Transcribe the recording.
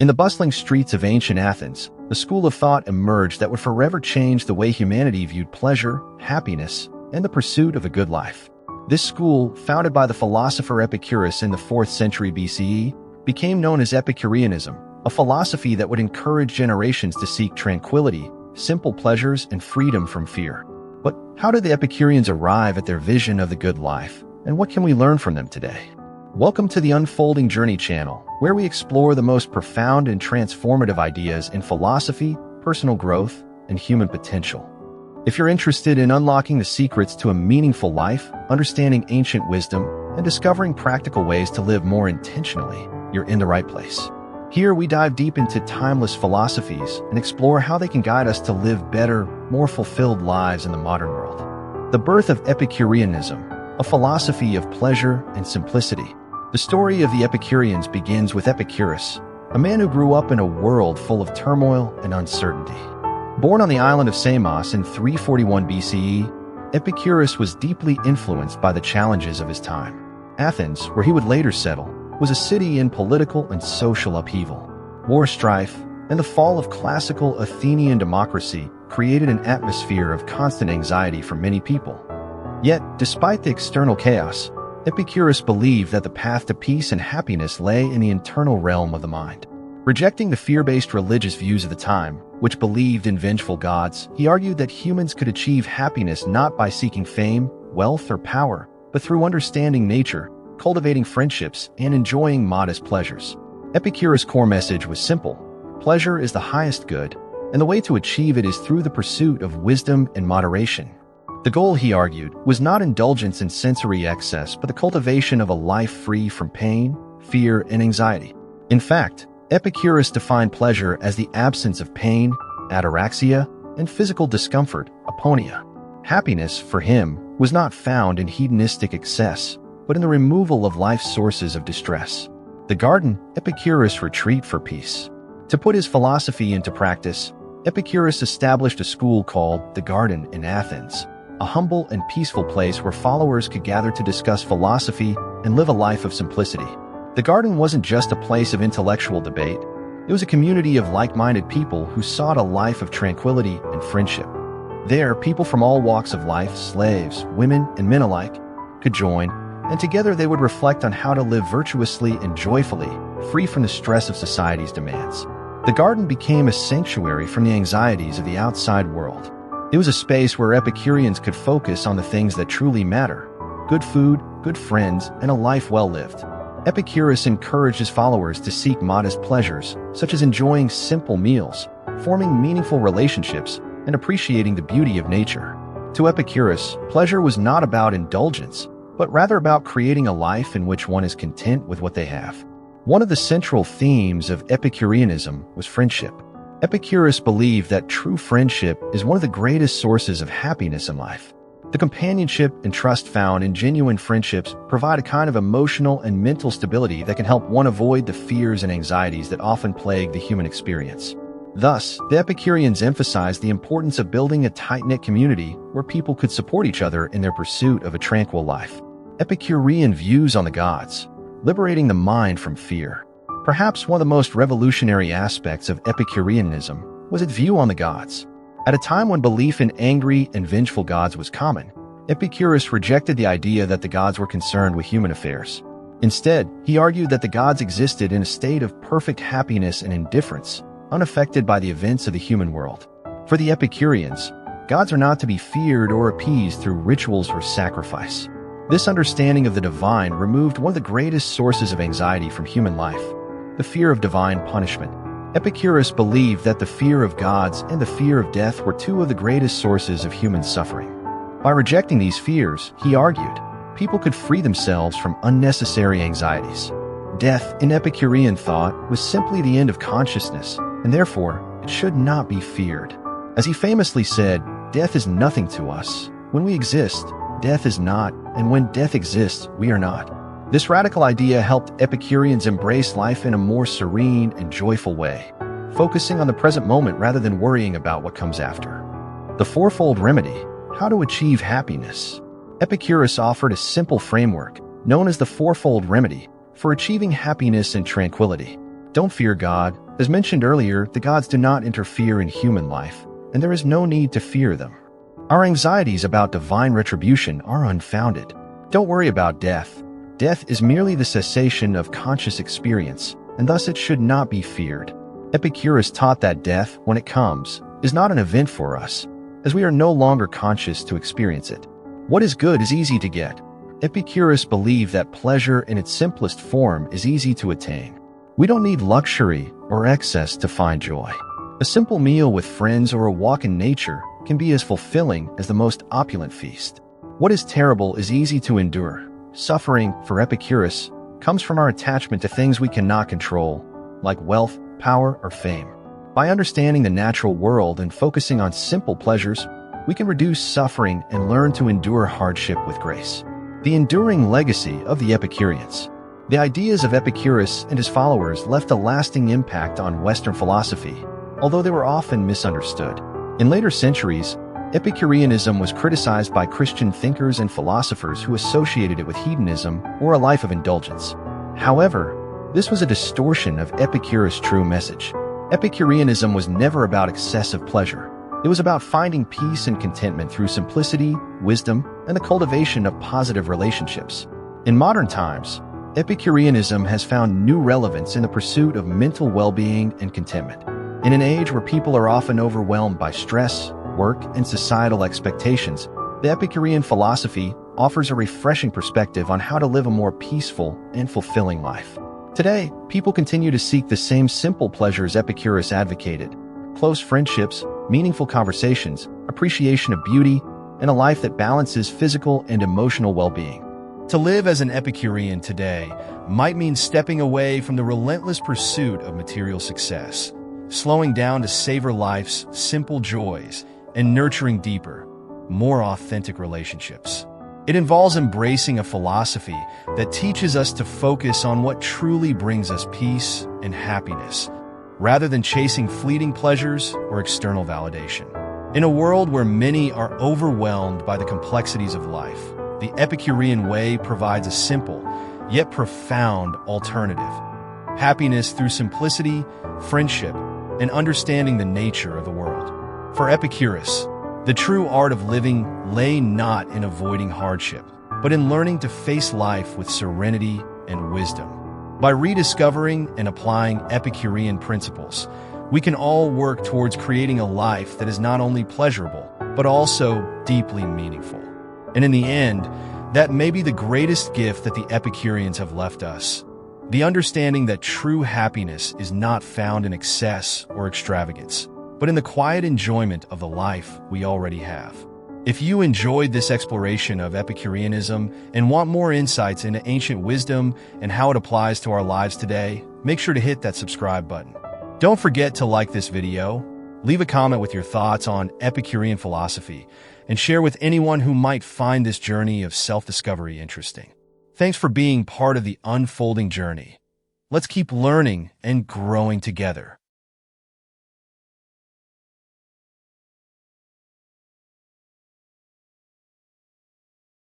In the bustling streets of ancient Athens, a school of thought emerged that would forever change the way humanity viewed pleasure, happiness, and the pursuit of a good life. This school, founded by the philosopher Epicurus in the 4th century BCE, became known as Epicureanism, a philosophy that would encourage generations to seek tranquility, simple pleasures, and freedom from fear. But how did the Epicureans arrive at their vision of the good life, and what can we learn from them today? Welcome to the Unfolding Journey channel, where we explore the most profound and transformative ideas in philosophy, personal growth, and human potential. If you're interested in unlocking the secrets to a meaningful life, understanding ancient wisdom, and discovering practical ways to live more intentionally, you're in the right place. Here we dive deep into timeless philosophies and explore how they can guide us to live better, more fulfilled lives in the modern world. The birth of Epicureanism, a philosophy of pleasure and simplicity. The story of the Epicureans begins with Epicurus, a man who grew up in a world full of turmoil and uncertainty. Born on the island of Samos in 341 BCE, Epicurus was deeply influenced by the challenges of his time. Athens, where he would later settle, was a city in political and social upheaval. War strife and the fall of classical Athenian democracy created an atmosphere of constant anxiety for many people. Yet, despite the external chaos, Epicurus believed that the path to peace and happiness lay in the internal realm of the mind. Rejecting the fear-based religious views of the time, which believed in vengeful gods, he argued that humans could achieve happiness not by seeking fame, wealth, or power, but through understanding nature, cultivating friendships, and enjoying modest pleasures. Epicurus' core message was simple: pleasure is the highest good, and the way to achieve it is through the pursuit of wisdom and moderation. The goal, he argued, was not indulgence in sensory excess, but the cultivation of a life free from pain, fear, and anxiety. In fact, Epicurus defined pleasure as the absence of pain, ataraxia, and physical discomfort, aponia. Happiness, for him, was not found in hedonistic excess, but in the removal of life's sources of distress. The garden, Epicurus' retreat for peace. To put his philosophy into practice, Epicurus established a school called the Garden in Athens, a humble and peaceful place where followers could gather to discuss philosophy and live a life of simplicity. The garden wasn't just a place of intellectual debate, it was a community of like-minded people who sought a life of tranquility and friendship. There, people from all walks of life, slaves, women, and men alike, could join, and together they would reflect on how to live virtuously and joyfully, free from the stress of society's demands. The garden became a sanctuary from the anxieties of the outside world. It was a space where Epicureans could focus on the things that truly matter: good food, good friends, and a life well lived. Epicurus encouraged his followers to seek modest pleasures, such as enjoying simple meals, forming meaningful relationships, and appreciating the beauty of nature. To Epicurus, pleasure was not about indulgence, but rather about creating a life in which one is content with what they have. One of the central themes of Epicureanism was friendship. Epicurus believed that true friendship is one of the greatest sources of happiness in life. The companionship and trust found in genuine friendships provide a kind of emotional and mental stability that can help one avoid the fears and anxieties that often plague the human experience. Thus, the Epicureans emphasized the importance of building a tight-knit community where people could support each other in their pursuit of a tranquil life. Epicurean views on the gods, liberating the mind from fear. Perhaps one of the most revolutionary aspects of Epicureanism was its view on the gods. At a time when belief in angry and vengeful gods was common, Epicurus rejected the idea that the gods were concerned with human affairs. Instead, he argued that the gods existed in a state of perfect happiness and indifference, unaffected by the events of the human world. For the Epicureans, gods are not to be feared or appeased through rituals or sacrifice. This understanding of the divine removed one of the greatest sources of anxiety from human life: the fear of divine punishment. Epicurus believed that the fear of gods and the fear of death were two of the greatest sources of human suffering. By rejecting these fears, he argued, people could free themselves from unnecessary anxieties. Death, in Epicurean thought, was simply the end of consciousness, and therefore, it should not be feared. As he famously said, death is nothing to us. When we exist, death is not, and when death exists, we are not. This radical idea helped Epicureans embrace life in a more serene and joyful way, focusing on the present moment rather than worrying about what comes after. The Fourfold Remedy: how to achieve happiness. Epicurus offered a simple framework, known as the Fourfold Remedy, for achieving happiness and tranquility. Don't fear God, As mentioned earlier, the gods do not interfere in human life, and there is no need to fear them. Our anxieties about divine retribution are unfounded. Don't worry about death. Death is merely the cessation of conscious experience, and thus it should not be feared. Epicurus taught that death, when it comes, is not an event for us, as we are no longer conscious to experience it. What is good is easy to get. Epicurus believed that pleasure in its simplest form is easy to attain. We don't need luxury or excess to find joy. A simple meal with friends or a walk in nature can be as fulfilling as the most opulent feast. What is terrible is easy to endure. Suffering, for Epicurus, comes from our attachment to things we cannot control, like wealth, power, or fame. By understanding the natural world and focusing on simple pleasures, we can reduce suffering and learn to endure hardship with grace. The enduring legacy of the Epicureans. The ideas of Epicurus and his followers left a lasting impact on Western philosophy, although they were often misunderstood. In later centuries, Epicureanism was criticized by Christian thinkers and philosophers who associated it with hedonism or a life of indulgence. However, this was a distortion of Epicurus' true message. Epicureanism was never about excessive pleasure. It was about finding peace and contentment through simplicity, wisdom, and the cultivation of positive relationships. In modern times, Epicureanism has found new relevance in the pursuit of mental well-being and contentment. In an age where people are often overwhelmed by stress, work, and societal expectations, the Epicurean philosophy offers a refreshing perspective on how to live a more peaceful and fulfilling life. Today, people continue to seek the same simple pleasures Epicurus advocated: close friendships, meaningful conversations, appreciation of beauty, and a life that balances physical and emotional well-being. To live as an Epicurean today might mean stepping away from the relentless pursuit of material success, slowing down to savor life's simple joys, and nurturing deeper, more authentic relationships. It involves embracing a philosophy that teaches us to focus on what truly brings us peace and happiness, rather than chasing fleeting pleasures or external validation. In a world where many are overwhelmed by the complexities of life, the Epicurean way provides a simple, yet profound alternative: happiness through simplicity, friendship, and understanding the nature of the world. For Epicurus, the true art of living lay not in avoiding hardship, but in learning to face life with serenity and wisdom. By rediscovering and applying Epicurean principles, we can all work towards creating a life that is not only pleasurable, but also deeply meaningful. And in the end, that may be the greatest gift that the Epicureans have left us: the understanding that true happiness is not found in excess or extravagance, but in the quiet enjoyment of the life we already have. If you enjoyed this exploration of Epicureanism and want more insights into ancient wisdom and how it applies to our lives today, make sure to hit that subscribe button. Don't forget to like this video, leave a comment with your thoughts on Epicurean philosophy, and share with anyone who might find this journey of self-discovery interesting. Thanks for being part of the unfolding journey. Let's keep learning and growing together.